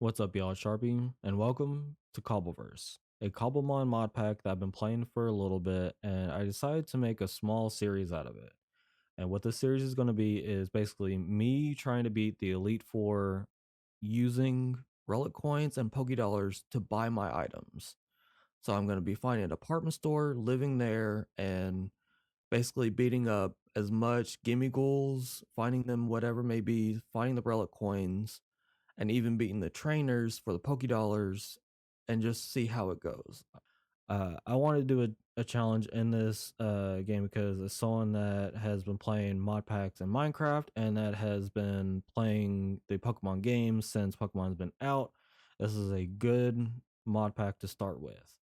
What's up, y'all? Sharpie, and welcome to Cobbleverse, a Cobblemon Modpack that I've been playing for a little bit, and I decided to make a small series out of it. And what this series is going to be is basically me trying to beat the Elite Four using relic coins and Poké Dollars to buy my items. So I'm going to be finding a department store, living there, and basically beating up as much gimme ghouls, finding them whatever may be, finding the relic coins, and even beating the trainers for the Poké Dollars and just see how it goes. I want to do a challenge in this game because it's someone that has been playing mod packs in Minecraft and that has been playing the Pokemon games since Pokemon's been out. This is a good mod pack to start with.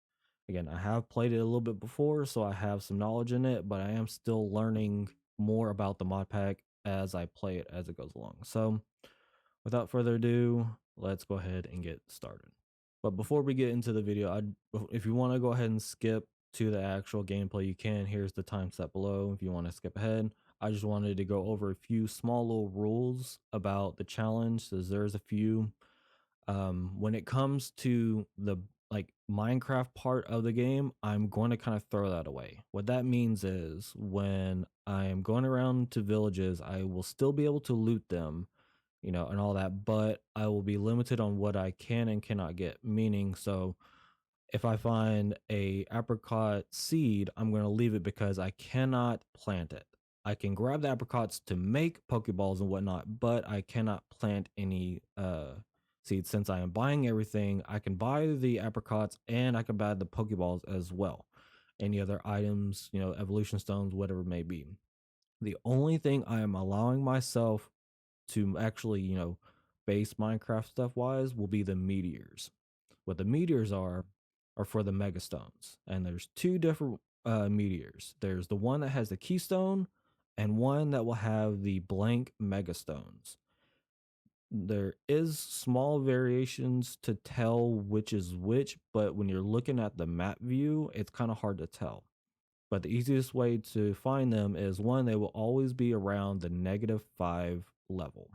Again, I have played it a little bit before, so I have some knowledge in it, but I am still learning more about the mod pack as I play it as it goes along. So, without further ado, let's go ahead and get started. But before we get into the video, if you want to go ahead and skip to the actual gameplay, you can. Here's the time set below if you want to skip ahead. I just wanted to go over a few small little rules about the challenge, as there's a few. When it comes to the Minecraft part of the game, I'm going to kind of throw that away. What that means is when I am going around to villages, I will still be able to loot them, and all that, but I will be limited on what I can and cannot get. Meaning, so if I find a apricot seed, I'm going to leave it because I cannot plant it. I can grab the apricots to make Pokeballs and whatnot, but I cannot plant any seeds. Since I am buying everything, I can buy the apricots and I can buy the Pokeballs as well. Any other items, evolution stones, whatever it may be. The only thing I am allowing myself to actually, base Minecraft stuff wise will be the meteors. What the meteors are for the megastones. And there's two different meteors. There's the one that has the keystone and one that will have the blank megastones. There is small variations to tell which is which, but when you're looking at the map view, it's kind of hard to tell. But the easiest way to find them is one, they will always be around the -5 level.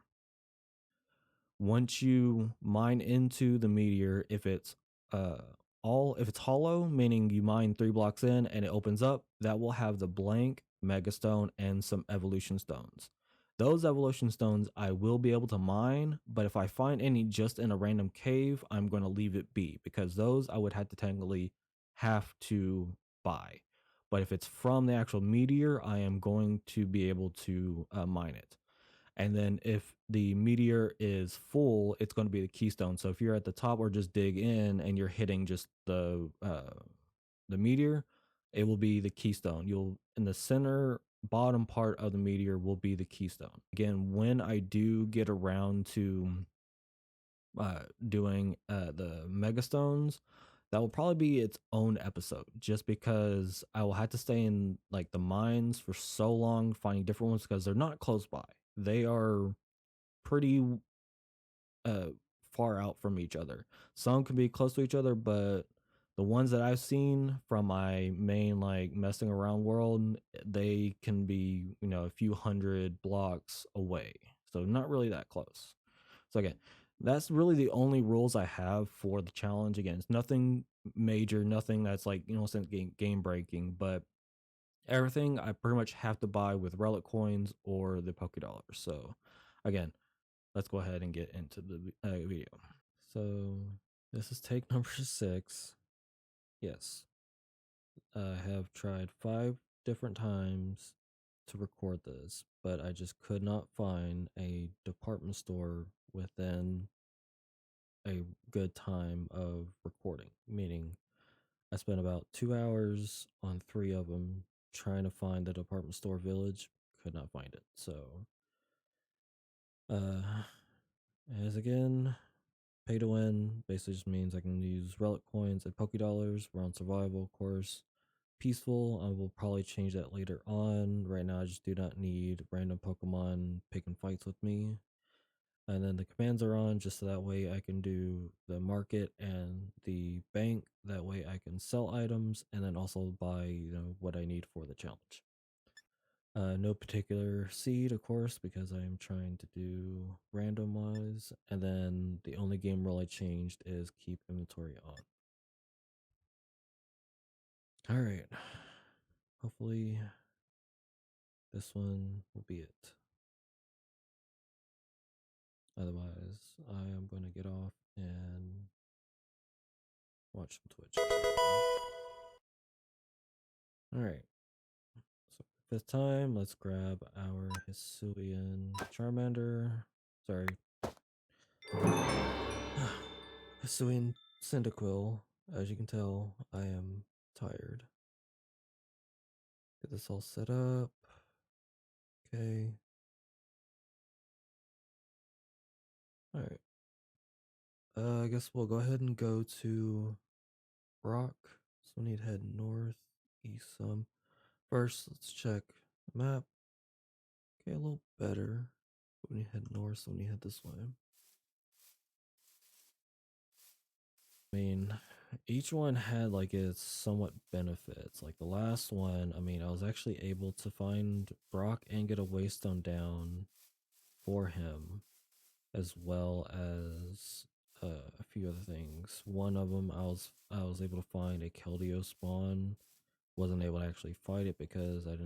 Once you mine into the meteor, uh if it's hollow, meaning you mine 3 blocks in and it opens up, that will have the blank megastone and some evolution stones. Those evolution stones I will be able to mine, but if I find any just in a random cave, I'm going to leave it be because those I would have to technically have to buy. But if it's from the actual meteor, I am going to be able to mine it. And then if the meteor is full, it's going to be the keystone. So if you're at the top or just dig in and you're hitting just the meteor, it will be the keystone. You'll in the center bottom part of the meteor will be the keystone. Again, when I do get around to doing the megastones, that will probably be its own episode just because I will have to stay in like the mines for so long finding different ones because they're not close by. They are pretty uh far out from each other. Some can be close to each other, but the ones that I've seen from my main like messing around world, they can be, a few hundred blocks away. So not really that close. So again, that's really the only rules I have for the challenge. Again, it's nothing major, nothing that's like, game breaking, but everything I pretty much have to buy with relic coins or the Poké Dollars. So again, let's go ahead and get into the video. So this is take number 6. Yes, I have tried 5 different times to record this, but I just could not find a department store within a good time of recording. Meaning, I spent about 2 hours on 3 of them trying to find the department store village. Could not find it. So, uh, as again, pay to win basically just means I can use relic coins and Poké Dollars. We're on survival, of course. Peaceful, I will probably change that later on. Right now, I just do not need random Pokemon picking fights with me. And then the commands are on just so that way I can do the market and the bank. That way I can sell items and then also buy, what I need for the challenge. No particular seed, of course, because I am trying to do randomize. And then the only game rule I changed is keep inventory on. All right. Hopefully this one will be it. Otherwise, I am going to get off and watch some Twitch. All right. So fifth time, let's grab our Hisuian Charmander. Sorry. Hisuian Cyndaquil. As you can tell, I am tired. Get this all set up. Okay. All right. I guess we'll go ahead and go to Brock. So we need to head north, east some. First, let's check the map. Okay, a little better. But we need to head north, so we need to head this way. I mean, each one had like its somewhat benefits. Like the last one, I mean, I was actually able to find Brock and get a Waystone down for him, as well as a few other things. One of them, I was able to find a Keldeo spawn. Wasn't able to actually fight it because I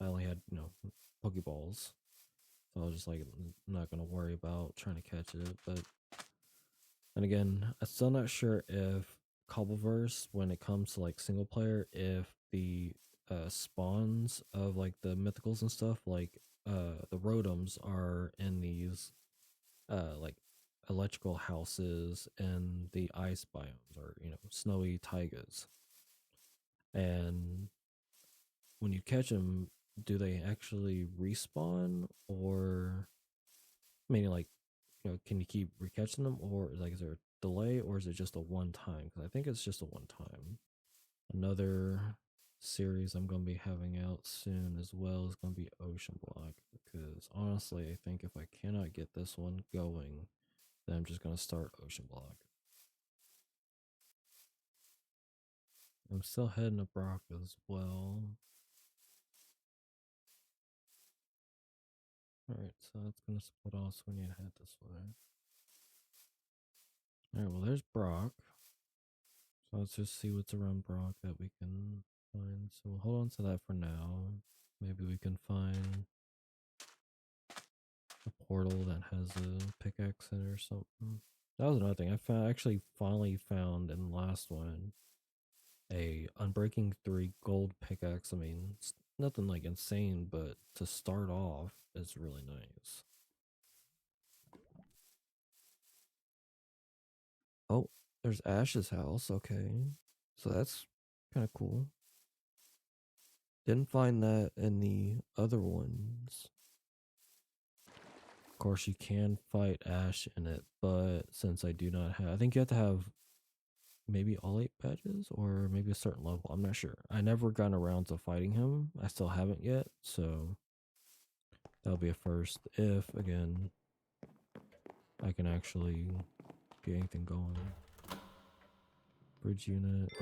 only had Pokeballs. So I was just like not gonna worry about trying to catch it. But and again, I'm still not sure if Cobbleverse, when it comes to like single player, if the spawns of like the mythicals and stuff, like the Rotoms are in these like electrical houses and the ice biomes, or snowy taigas. And when you catch them, do they actually respawn, or meaning like can you keep recatching them, or like is there a delay, or is it just a one time? Because I think it's just a one time. Another series I'm gonna be having out soon as well is gonna be Ocean Block, because honestly, I think if I cannot get this one going, then I'm just gonna start Ocean Block. I'm still heading to Brock as well. Alright, so that's gonna split off, so we need to head this way. Alright, well there's Brock. So let's just see what's around Brock that we can find. So we'll hold on to that for now. Maybe we can find a portal that has a pickaxe in it or something. That was another thing. I actually finally found in the last one a Unbreaking 3 gold pickaxe. I mean, it's nothing like insane, but to start off, it's really nice. Oh, there's Ash's house. Okay. So that's kind of cool. Didn't find that in the other ones. Of course, you can fight Ash in it, but since I do not have, I think you have to have maybe all 8 badges or maybe a certain level. I'm not sure. I never gotten around to fighting him. I still haven't yet, so that'll be a first if, again, I can actually get anything going. Bridge unit.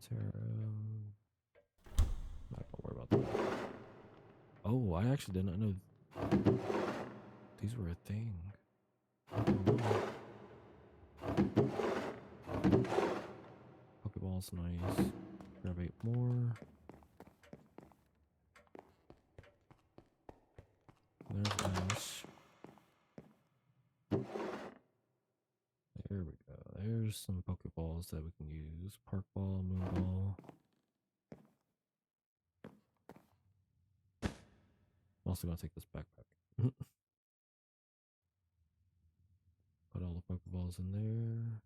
Terra. Not gonna worry about that. Oh, I actually did not know these were a thing. Pokeball's nice. Grab 8 more. There's Ash. There we go. There's some Pokeballs that we can use. Park Ball, Moon Ball. I'm also gonna take this backpack. Put all the Pokeballs in there.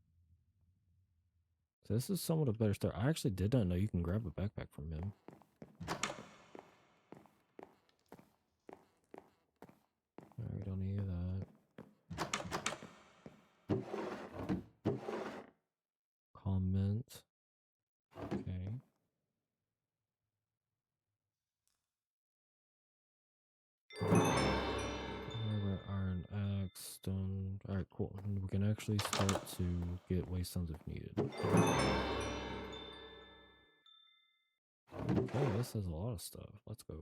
So this is somewhat a better start. I actually did not know you can grab a backpack from him. Alright, we don't need that. Comment. Okay. Rubber, Iron Axe, Stone. Alright, cool. And we can actually start to get Waystones if needed. Okay, this has a lot of stuff. Let's go.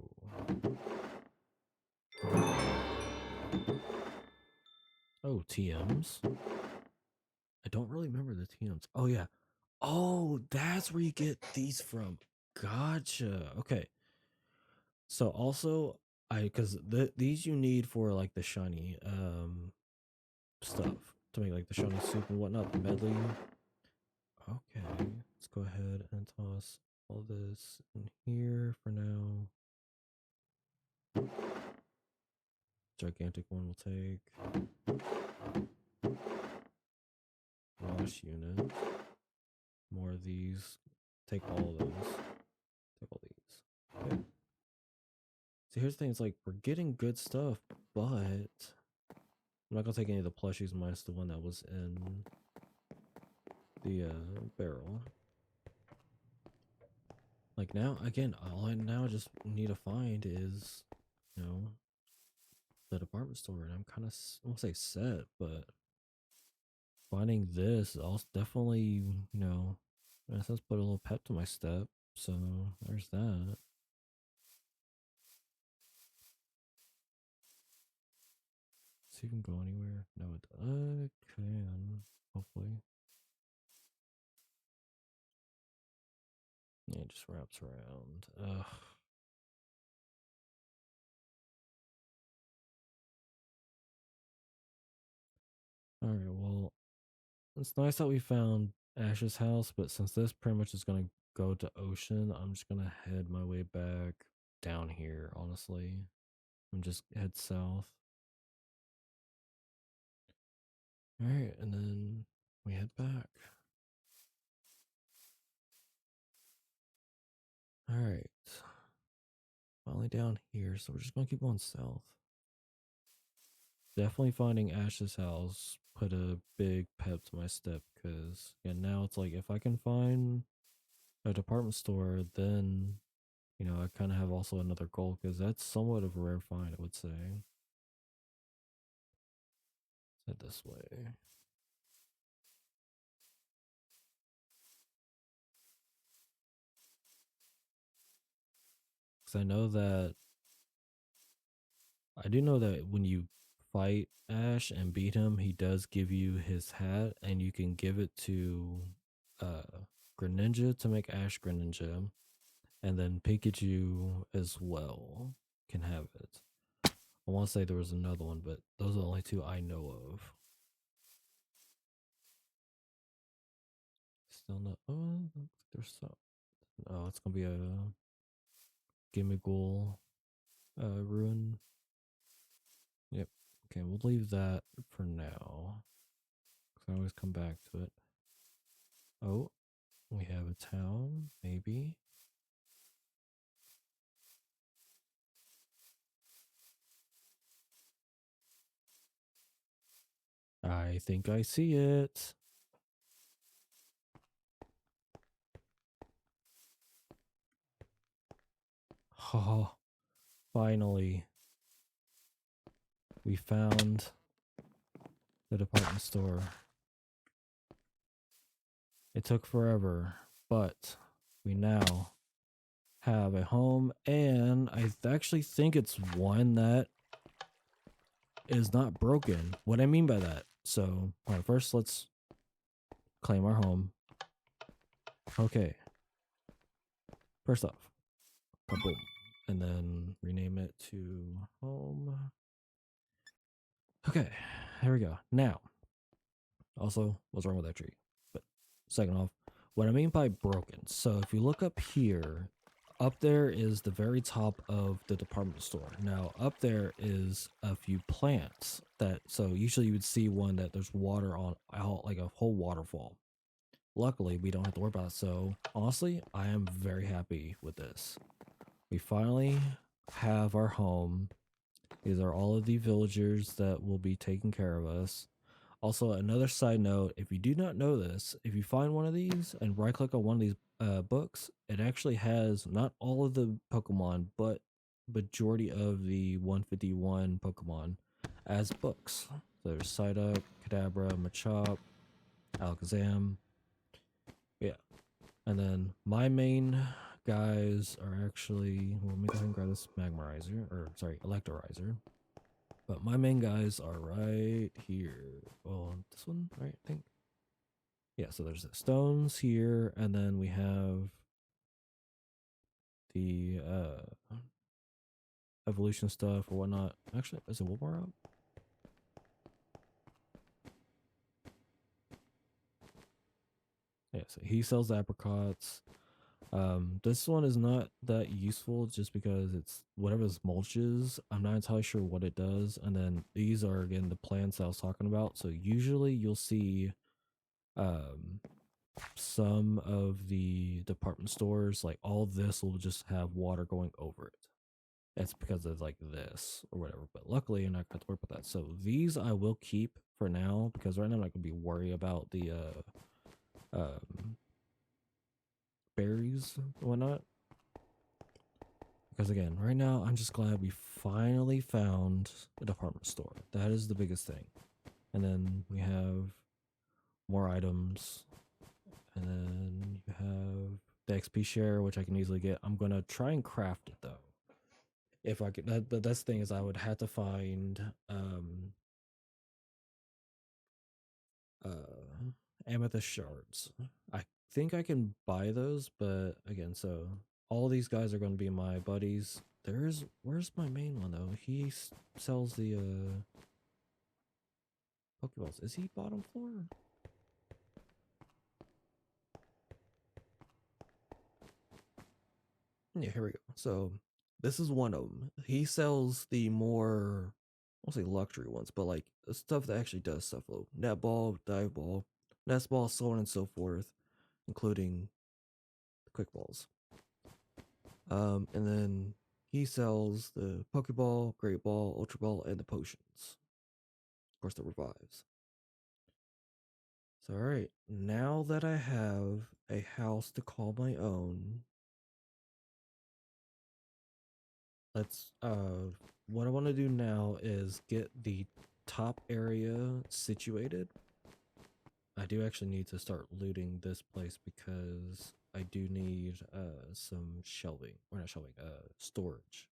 Oh, TMs. I don't really remember the TMs. Oh, yeah. Oh, that's where you get these from. Gotcha. Okay. So also, because these you need for like the shiny stuff to make like the shiny soup and whatnot, the medley. Okay, let's go ahead and toss all this in here for now. Gigantic one will take. Wash unit. More of these. Take all of those. Take all these. Okay. See, here's the thing. It's like we're getting good stuff, but I'm not gonna take any of the plushies minus the one that was in the barrel. Like now, again, all I now just need to find is, you know, the department store, and I'm kind of, I won't say set, but finding this, I'll definitely, you know, in a sense, put a little pep to my step. So there's that. See if we can go anywhere. No, it can. Hopefully. Yeah, it just wraps around. Ugh. Alright, well, it's nice that we found Ash's house, but since this pretty much is going to go to Ocean, I'm just going to head my way back down here, honestly. And just head south. Alright, and then we head back. Alright. Finally down here, so we're just going to keep going south. Definitely finding Ash's house put a big pep to my step, because yeah, now it's like if I can find a department store, then you know I kind of have also another goal, because that's somewhat of a rare find, I would say. Head this way. Because I do know that when you fight Ash and beat him, he does give you his hat, and you can give it to Greninja to make Ash Greninja, and then Pikachu as well can have it. I want to say there was another one, but those are the only two I know of. Still not. Oh, there's some. Oh, it's gonna be a Gimmighoul ruin. Yep. Okay, we'll leave that for now. Cause I always come back to it. Oh, we have a town, maybe. I think I see it. Oh, finally. We found the department store. It took forever, but we now have a home, and I actually think it's one that is not broken. What I mean by that. So, all right, first let's claim our home. Okay. First off, boom, and then rename it to home. Okay, here we go. Now, also, what's wrong with that tree? But second off, what I mean by broken. So if you look up here, up there is the very top of the department store. Now up there is a few plants that, so usually you would see one that there's water on out, like a whole waterfall. Luckily we don't have to worry about it. So honestly, I am very happy with this. We finally have our home. These are all of the villagers that will be taking care of us. Also, another side note, if you do not know this, if you find one of these and right click on one of these books, it actually has not all of the Pokemon, but majority of the 151 Pokemon as books. So there's Psyduck, Kadabra, Machop, Alakazam. Yeah. And then my main guys are actually, well, let me go ahead and grab this magmarizer, or sorry, electrolyzer. But my main guys are right here. Well, this one, right? I think. Yeah, so there's the stones here, and then we have the evolution stuff or whatnot. Actually, is it one more up? Yeah, so he sells apricots. This one is not that useful just because it's whatever this mulch is. I'm not entirely sure what it does. And then these are again the plants I was talking about. So usually you'll see um some of the department stores, like all this will just have water going over it. That's because of like this or whatever. But luckily I'm not gonna have to worry about that. So these I will keep for now because right now I'm not gonna be worried about the um berries and whatnot. Because again, right now, I'm just glad we finally found a department store. That is the biggest thing. And then we have more items. And then you have the XP share, which I can easily get. I'm going to try and craft it though. If I could, that's the thing is I would have to find amethyst shards. I think I can buy those, but again, so all these guys are going to be my buddies. Where's my main one though? He sells the Pokeballs. Is he bottom floor? Yeah, here we go. So this is one of them. He sells the more, I'll say luxury ones, but like the stuff that actually does stuff. Though net ball, dive ball, nest ball, so on and so forth, including the quick balls. And then he sells the Pokeball, Great Ball, Ultra Ball, and the potions. Of course, the revives. So, all right, now that I have a house to call my own, let's what I want to do now is get the top area situated. I do actually need to start looting this place because I do need some shelving, or not shelving, storage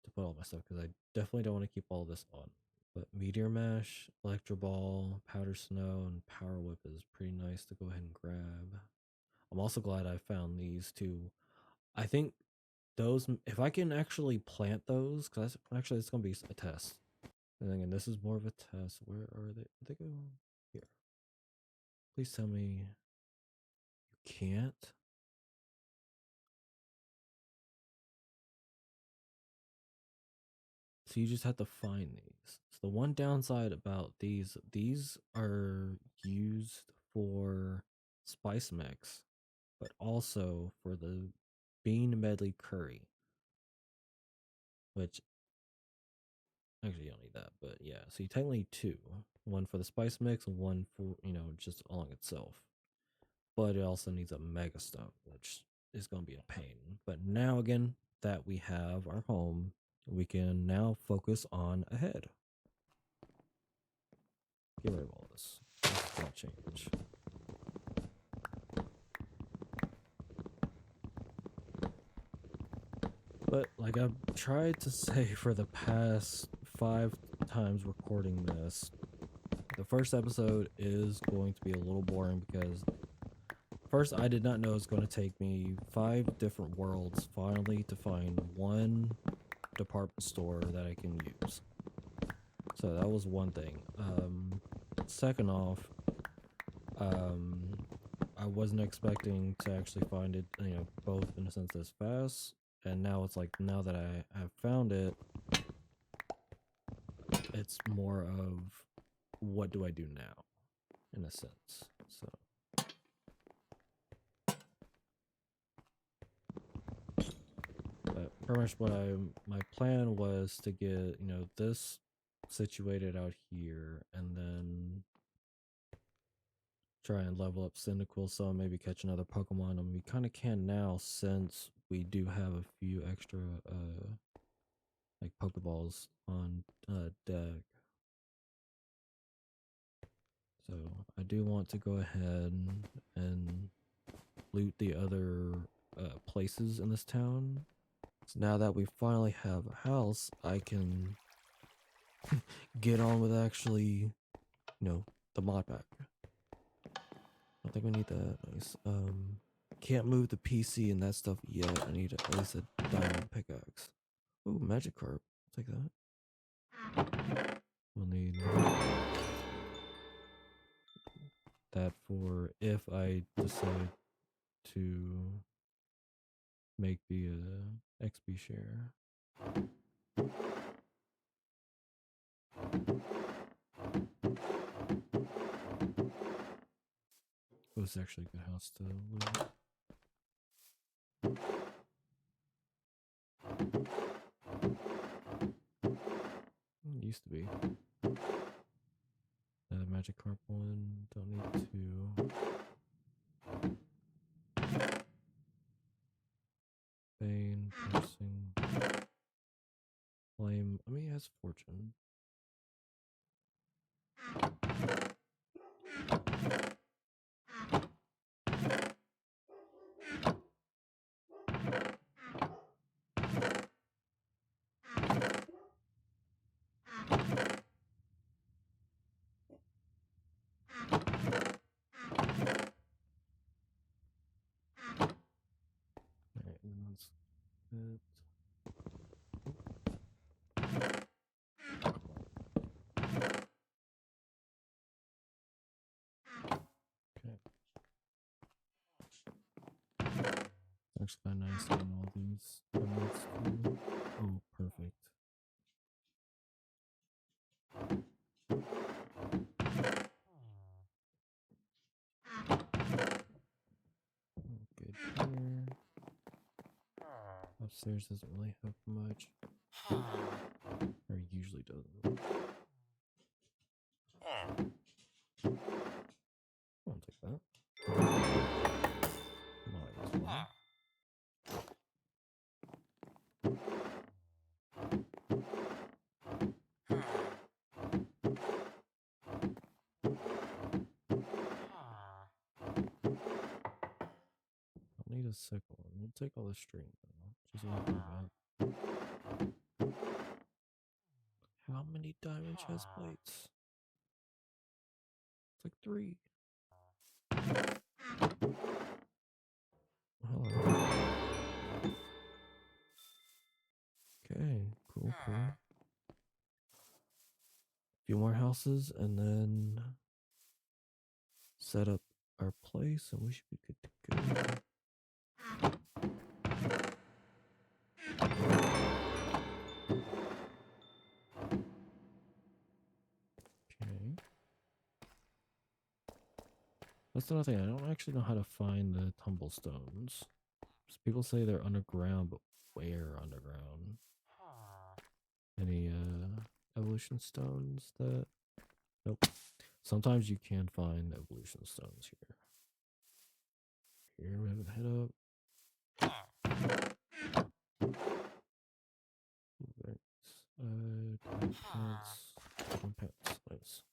to put all my stuff because I definitely don't want to keep all this on. But Meteor Mash, Electro Ball, Powder Snow, and Power Whip is pretty nice to go ahead and grab. I'm also glad I found these two. I think those, if I can actually plant those, because actually it's going to be a test. And again, this is more of a test. Where are they? Did they go here? Please tell me you can't. So you just have to find these. So the one downside about these are used for spice mix, but also for the bean medley curry, which actually you don't need that, but yeah. So you technically need two, one for the spice mix and one for just along itself. But it also needs a mega stone, which is going to be a pain. But now again that we have our home, we can now focus on ahead. Get rid of all this. It's gonna change. But like I've tried to say for the past 5 times recording this, the first episode is going to be a little boring because first I did not know it's going to take me 5 different worlds finally to find one department store that I can use. So that was one thing. Second off, I wasn't expecting to actually find it, both in a sense as fast. And now it's like, now that I have found it, it's more of what do I do now, in a sense. So, but pretty much my plan was to get, this situated out here and then try and level up Cyndaquil some, maybe catch another Pokemon. And we kind of can now since we do have a few extra like Pokeballs on deck. So I do want to go ahead and loot the other places in this town. So now that we finally have a house, I can get on with actually, the mod pack. I don't think we need that. Nice. Can't move the PC and that stuff yet. I need at least a diamond pickaxe. Ooh, magic carp. I'll take that. We'll need that for if I decide to make the XP share. It was actually a good house to live. It used to be. Magic carp one. Don't need two. Bane, piercing, flame. I mean, he has fortune. Alright, and that's it. Okay. It's actually kind of nice getting all these emeralds too. Oh, perfect. Good here. Upstairs doesn't really have much. Or usually doesn't. I'll take that. Might as well. I'll need a sickle. We'll take all the string though. Just a little bit. How many diamond chest plates? It's like 3. Hello. Okay, cool. A few more houses and then set up our place and we should be good to go. Okay. That's another thing. I don't actually know how to find the tumblestones. People say they're underground, but where underground? Any evolution stones that... Nope. Sometimes you can find evolution stones here. Here we have a head up. Pants. Nice.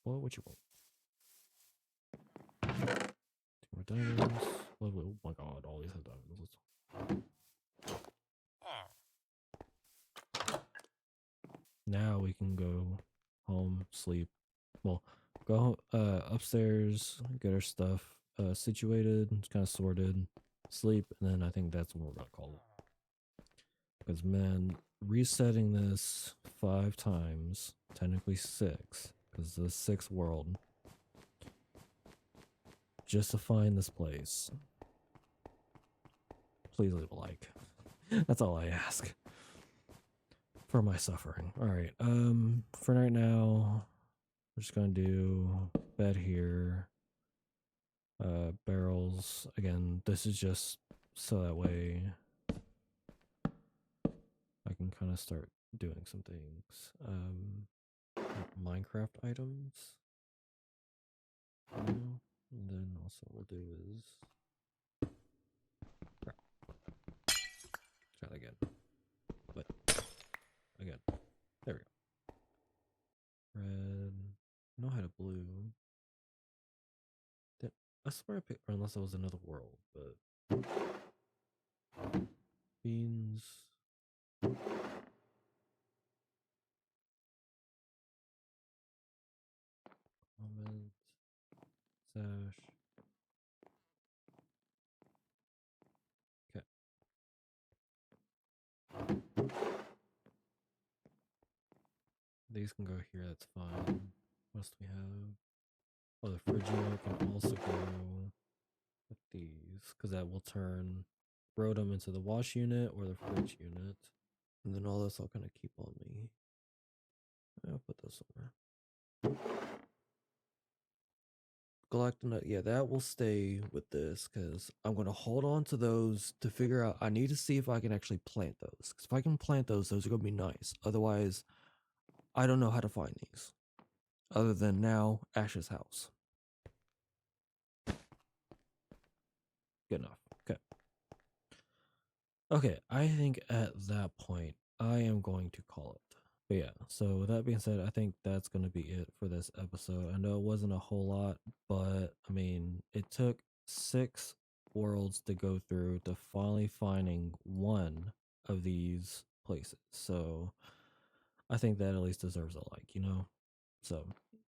Well, what you want? 2 more diamonds. Lovely. Oh my god, all these have diamonds. Now we can go home, sleep. Well, go upstairs, get our stuff situated, kind of sorted, sleep, and then I think that's what we're gonna call it. Because man, resetting this 5 times, technically 6, because the 6th world, just to find this place. Please leave a like. That's all I ask. For my suffering. Alright, for right now, we're just gonna do bed here. Barrels. Again, this is just so that way I can kind of start doing some things. Minecraft items. And then also what we'll do is crap. Try that again. But again. There we go. Red. I know how to blue. I swear I picked, or unless it was another world, but Beans. Comment. Sash. Okay. These can go here, that's fine. What else do we have? Oh, the fridge unit can also go with these, because that will turn Rotom into the wash unit or the fridge unit. And then all this I'll kind of keep on me. I'll put this somewhere. Galactonite, yeah, that will stay with this because I'm going to hold on to those to figure out. I need to see if I can actually plant those. Because if I can plant those are going to be nice. Otherwise, I don't know how to find these. Other than now, Ash's house. Good enough. Okay. Okay, I think at that point, I am going to call it. But yeah, so with that being said, I think that's going to be it for this episode. I know it wasn't a whole lot, but I mean, it took 6 worlds to go through to finally finding one of these places. So I think that at least deserves a like, you know? So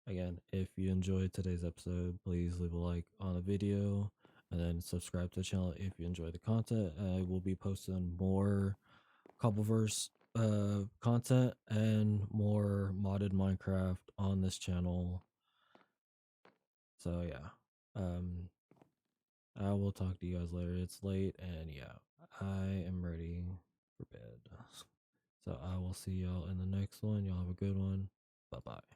again, if you enjoyed today's episode, please leave a like on the video and then subscribe to the channel if you enjoy the content. I will be posting more Cobbleverse content and more modded Minecraft on this channel. So yeah, I will talk to you guys later. It's late and yeah, I am ready for bed. So I will see y'all in the next one. Y'all have a good one. Bye bye.